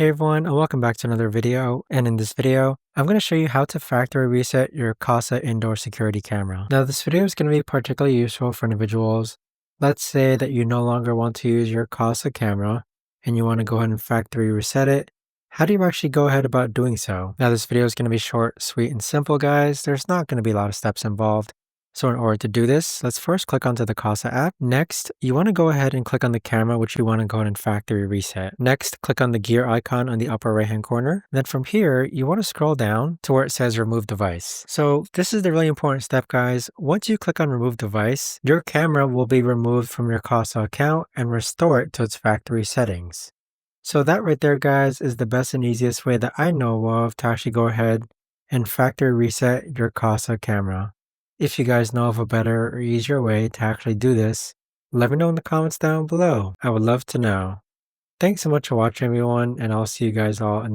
Hey everyone, and welcome back to another video. And in this video, I'm going to show you how to factory reset your Kasa indoor security camera. Now, this video is going to be particularly useful for individuals. Let's say that you no longer want to use your Kasa camera and you want to go ahead and factory reset it. How do you actually go ahead about doing so? Now, this video is going to be short, sweet, and simple, guys. There's not going to be a lot of steps involved. So in order to do this, let's first click onto the Kasa app. Next, you want to go ahead and click on the camera, which you want to go ahead and factory reset. Next, click on the gear icon on the upper right hand corner. Then from here, you want to scroll down to where it says remove device. So this is the really important step, guys. Once you click on remove device, your camera will be removed from your Kasa account and restore it to its factory settings. So that right there, guys, is the best and easiest way that I know of to actually go ahead and factory reset your Kasa camera. If you guys know of a better or easier way to actually do this, let me know in the comments down below. I would love to know. Thanks so much for watching, everyone, and I'll see you guys all in